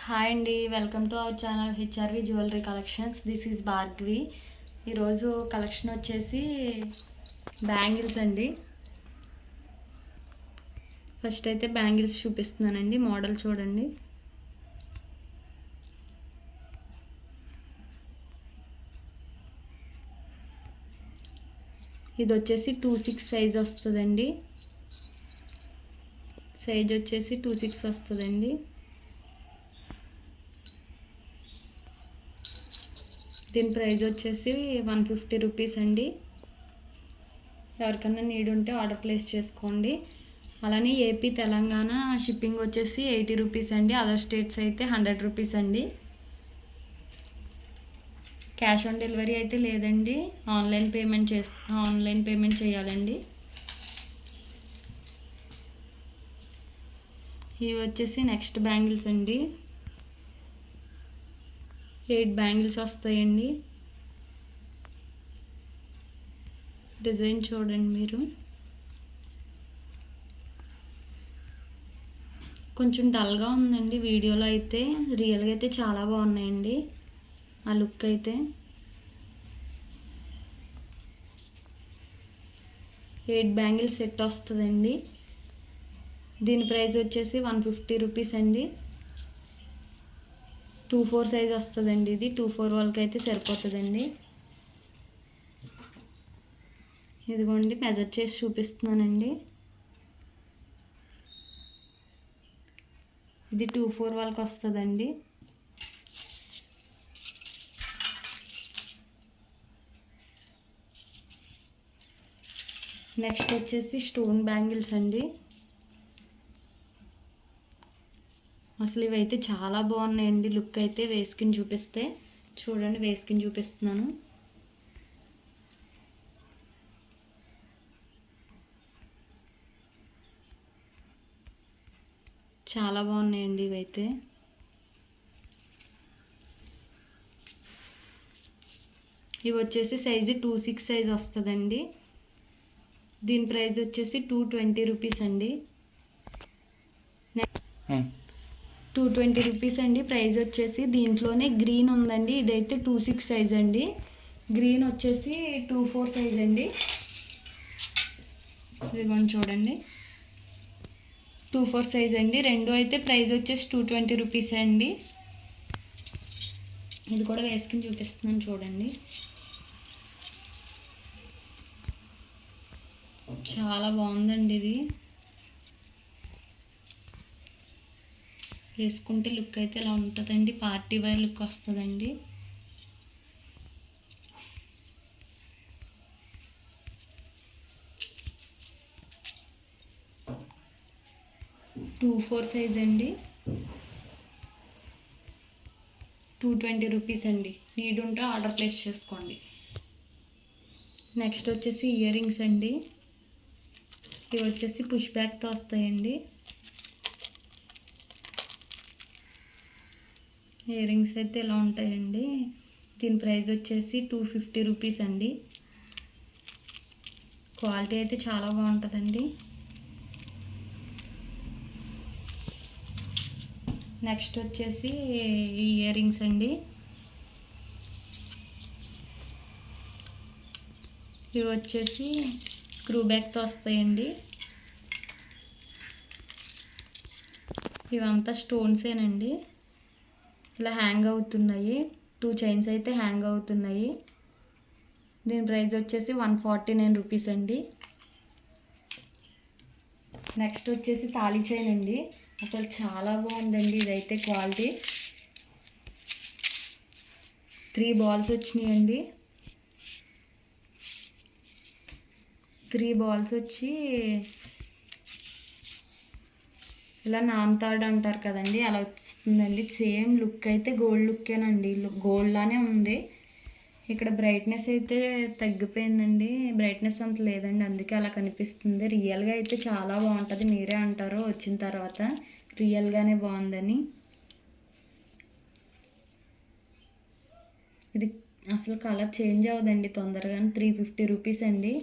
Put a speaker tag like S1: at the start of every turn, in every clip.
S1: Hi అండి, welcome to our channel HRV jewellery collections. This is Bhargavi. ఈరోజు collection వచ్చేసి bangles అండి. ఫస్ట్ అయితే బ్యాంగిల్స్ చూపిస్తున్నానండి. మోడల్ చూడండి. ఇది వచ్చేసి 2/6 సైజ్ వస్తుందండి. సైజ్ వచ్చేసి 2/6 వస్తుందండి. దీని ప్రైస్ వచ్చేసి 150 రూపీస్ అండి. ఎవరికైనా నీడ్ ఉంటే ఆర్డర్ ప్లేస్ చేసుకోండి. అలానే ఏపీ తెలంగాణ షిప్పింగ్ వచ్చేసి 80 రూపీస్ అండి. అదర్ స్టేట్స్ అయితే 100 రూపీస్ అండి. క్యాష్ ఆన్ డెలివరీ అయితే లేదండి. ఆన్లైన్ పేమెంట్ చేయాలండి. ఇవి వచ్చేసి నెక్స్ట్ బ్యాంగిల్స్ అండి. 8 బ్యాంగిల్స్ వస్తాయండి. డిజైన్ చూడండి మీరు. కొంచెం డల్గా ఉందండి వీడియోలో అయితే. రియల్గా అయితే చాలా బాగున్నాయండి. ఆ లుక్ అయితే 8 బ్యాంగిల్స్ సెట్ వస్తుందండి. దీని ప్రైస్ వచ్చేసి 150 రూపీస్ అండి. 2/4 సైజ్ వస్తుందండి. ఇది 2/4 వాళ్ళకి అయితే సరిపోతుందండి. ఇదిగోండి, మెజర్ చేసి చూపిస్తున్నానండి. ఇది 2/4 వాళ్ళకి వస్తుందండి. నెక్స్ట్ వచ్చేసి స్టోన్ బ్యాంగిల్స్ అండి. అసలు ఇవైతే చాలా బాగున్నాయండి. లుక్ అయితే వేసుకుని చూపిస్తే చూడండి. వేసుకుని చూపిస్తున్నాను. చాలా బాగున్నాయండి ఇవైతే. ఇవి వచ్చేసి సైజు 2/6 సైజ్ వస్తుందండి. దీని ప్రైస్ వచ్చేసి 220 రూపీస్ అండి. 220 రూపీస్ అండి ప్రైస్ వచ్చేసి. దీంట్లోనే గ్రీన్ ఉందండి. ఇదైతే 2/6 సైజ్ అండి. గ్రీన్ వచ్చేసి 2/4 సైజ్ అండి. ఇదిగోండి చూడండి, 2/4 సైజ్ అండి. రెండు అయితే ప్రైస్ వచ్చేసి 220 రూపీస్ అండి. ఇది కూడా వేసుకుని చూపిస్తున్నాను చూడండి. చాలా బాగుందండి ఇది. వేసుకుంటే లుక్ అయితే ఇలా ఉంటుందండి. పార్టీ వేర్ లుక్ వస్తుందండి. టూ 4 సైజ్ అండి. 220 రూపీస్ అండి. నీడ్ ఉంటే ఆర్డర్ ప్లేస్ చేసుకోండి. నెక్స్ట్ వచ్చేసి ఇయర్ రింగ్స్ అండి. ఇవి వచ్చేసి పుష్ బ్యాక్తో వస్తాయండి. ఇయర్ రింగ్స్ అయితే ఇలా ఉంటాయండి. దీని ప్రైస్ వచ్చేసి 250 రూపీస్ అండి. క్వాలిటీ అయితే చాలా బాగుంటుందండి. నెక్స్ట్ వచ్చేసి ఇయర్ రింగ్స్ అండి. ఇవి వచ్చేసి స్క్రూ బ్యాక్తో వస్తాయండి. ఇవంతా స్టోన్సేనండి. ఇలా హ్యాంగ్ అవుతున్నాయి. 2 చైన్స్ అయితే హ్యాంగ్ అవుతున్నాయి. దీని ప్రైస్ వచ్చేసి 149 రూపీస్ అండి. నెక్స్ట్ వచ్చేసి తాళీ చైన్ అండి. అసలు చాలా బాగుందండి ఇదైతే క్వాలిటీ. 3 బాల్స్ వచ్చినాయండి. 3 బాల్స్ వచ్చి ఇలా నాన్తాడు అంటారు కదండి, అలా వస్తుందండి. సేమ్ లుక్ అయితే గోల్డ్ లుక్కేనండి. గోల్డ్ లానే ఉంది. ఇక్కడ బ్రైట్నెస్ అయితే తగ్గిపోయిందండి. బ్రైట్నెస్ అంత లేదండి, అందుకే అలా కనిపిస్తుంది. రియల్గా అయితే చాలా బాగుంటుంది. మీరే అంటారు వచ్చిన తర్వాత రియల్గానే బాగుందని. ఇది అసలు కలర్ చేంజ్ అవ్వదండి తొందరగా. 350 రూపీస్ అండి.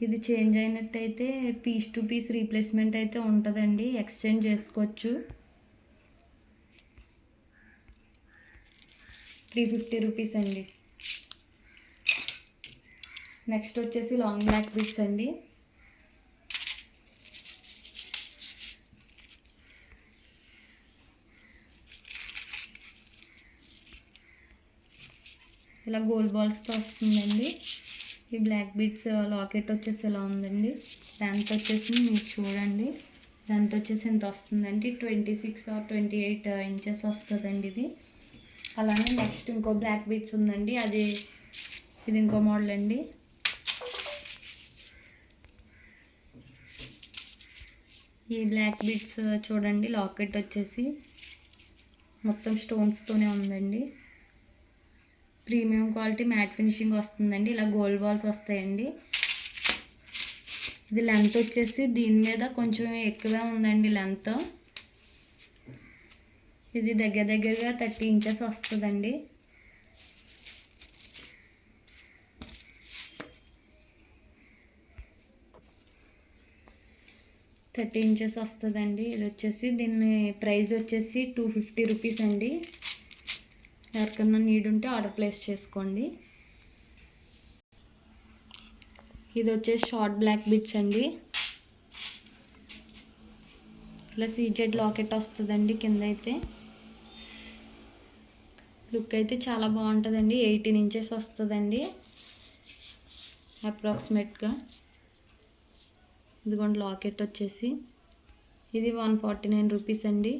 S1: ఇది చేంజ్ అయినట్టయితే పీస్ టు పీస్ రీప్లేస్మెంట్ అయితే ఉంటుందండి, ఎక్స్చేంజ్ చేసుకోవచ్చు. 350 రూపీస్ అండి. నెక్స్ట్ వచ్చేసి లాంగ్ బ్లాక్ బీడ్స్ అండి. ఇలా గోల్డ్ బాల్స్తో వస్తుందండి. ఈ బ్లాక్ బీడ్స్ లాకెట్ వచ్చేసి ఇలా ఉందండి. దాంతో వచ్చేసి మీరు చూడండి, దాంతో వచ్చేసి ఎంత వస్తుందండి, 26 or 28 ఇంచెస్ వస్తుందండి ఇది. అలానే నెక్స్ట్ ఇంకో బ్లాక్ బీడ్స్ ఉందండి, ఇది ఇంకో మోడల్ అండి. ఈ బ్లాక్ బీడ్స్ చూడండి, లాకెట్ వచ్చేసి మొత్తం స్టోన్స్తోనే ఉందండి. ప్రీమియం క్వాలిటీ మ్యాట్ ఫినిషింగ్ వస్తుందండి. ఇలా గోల్డ్ బాల్స్ వస్తాయండి. ఇది లెంత్ వచ్చేసి దీని మీద కొంచెం ఎక్కువే ఉందండి లెంత్. ఇది దగ్గరగా 30 ఇంచెస్ వస్తుందండి. ఇది వచ్చేసి దీని ప్రైస్ వచ్చేసి 250 రూపీస్ అండి. ఎవరికన్నా నీడ్ ఉంటే ఆర్డర్ ప్లేస్ చేసుకోండి. ఇది వచ్చేసి షార్ట్ బ్లాక్ బీడ్స్ అండి. ఇలా సీజెడ్ లాకెట్ వస్తుందండి. కింద అయితే లుక్ అయితే చాలా బాగుంటుందండి. 18 ఇంచెస్ వస్తుందండి అప్రాక్సిమేట్గా. ఇదిగోండి లాకెట్ వచ్చేసి ఇది 149 రూపీస్ అండి.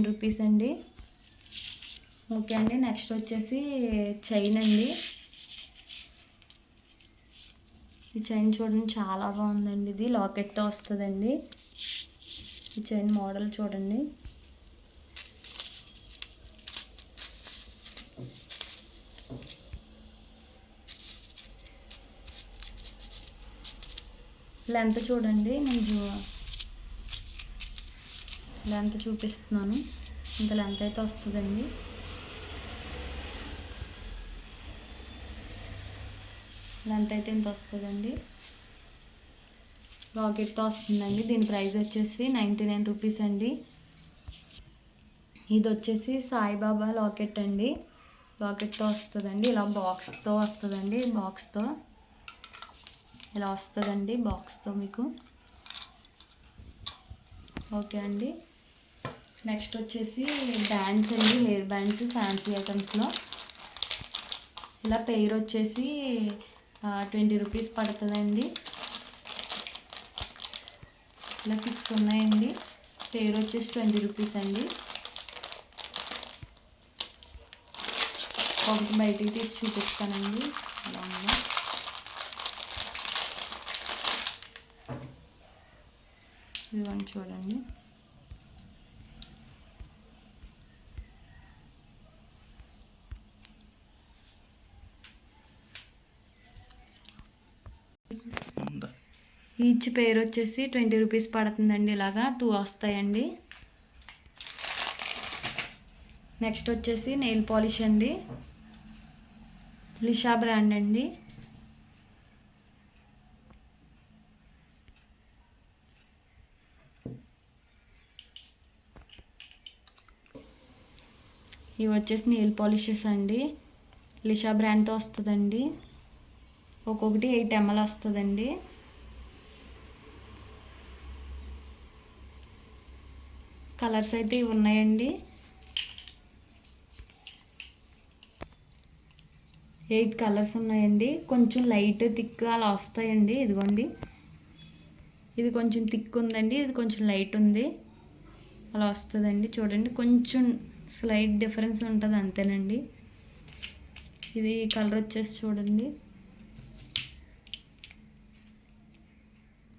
S1: రూపీస్ అండి. ఓకే అండి. నెక్స్ట్ వచ్చేసి చైన్ అండి. ఈ చైన్ చూడండి చాలా బాగుందండి. ఇది లాకెట్తో వస్తుందండి. ఈ చైన్ మోడల్ చూడండి. లెంత్ చూడండి, నేను లెంత్ చూపిస్తున్నాను. ఇంత లెంత్ అయితే వస్తుందండి. లెంత్ అయితే ఇంత వస్తుందండి. లాకెట్తో వస్తుందండి. దీని ప్రైస్ వచ్చేసి 99 రూపీస్ అండి. ఇది వచ్చేసి సాయిబాబా లాకెట్ అండి. లాకెట్తో వస్తుందండి. ఇలా బాక్స్తో వస్తుందండి. బాక్స్తో ఇలా వస్తుందండి. బాక్స్తో మీకు. ఓకే అండి. నెక్స్ట్ వచ్చేసి బ్యాండ్స్ అండి. హెయిర్ బ్యాండ్స్ ఫ్యాన్సీ ఐటమ్స్లో. ఇలా పెయిర్ వచ్చేసి 20 రూపీస్ పడుతుందండి. ఇలా 6 ఉన్నాయండి. పెయిర్ వచ్చేసి 20 రూపీస్ అండి. ఒకటి బయటికి తీసి చూపిస్తానండి ఎలా ఉందో. ఇవన్నీ చూడండి. ఈచ్ పేర్ వచ్చేసి 20 రూపీస్ పడుతుందండి. ఇలాగా 2 వస్తాయండి. నెక్స్ట్ వచ్చేసి నెయిల్ పాలిష్ అండి. లిషా బ్రాండ్ అండి. ఇవి వచ్చేసి నెయిల్ పాలిషెస్ అండి. లిషా బ్రాండ్తో వస్తుందండి. ఒక్కొక్కటి 8 ml వస్తుందండి. కలర్స్ అయితే ఇవి ఉన్నాయండి. 8 కలర్స్ ఉన్నాయండి. కొంచెం లైట్ థిక్ అలా వస్తాయండి. ఇదిగోండి, ఇది కొంచెం థిక్ ఉందండి, ఇది కొంచెం లైట్ ఉంది, అలా వస్తుందండి. చూడండి, కొంచెం స్లైట్ డిఫరెన్స్ ఉంటుంది అంతేనండి. ఇది కలర్ వచ్చేసి చూడండి,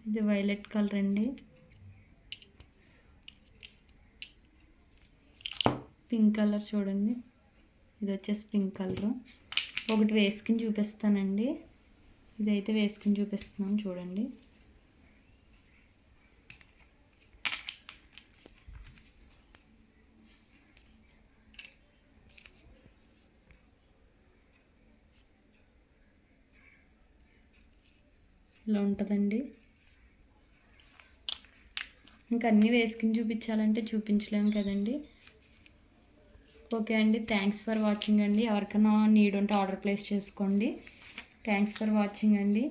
S1: ఇది వైలెట్ కలర్ అండి. పింక్ కలర్ చూడండి, ఇది వచ్చేసి పింక్ కలర్. ఒకటి వేసుకుని చూపిస్తానండి. ఇదైతే వేసుకుని చూపిస్తున్నాను చూడండి. ఇలా ఉంటుందండి. ఇంకా అన్నీ వేసుకుని చూపించాలంటే చూపించలేము కదండి. ఓకే అండి, థ్యాంక్స్ ఫర్ వాచింగ్ అండి. ఎవరికైనా నీడ్ ఉంటే ఆర్డర్ ప్లేస్ చేసుకోండి. థ్యాంక్స్ ఫర్ వాచింగ్ అండి.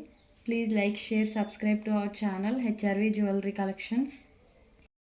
S1: Please like, share, subscribe to our channel HRV jewellery collections.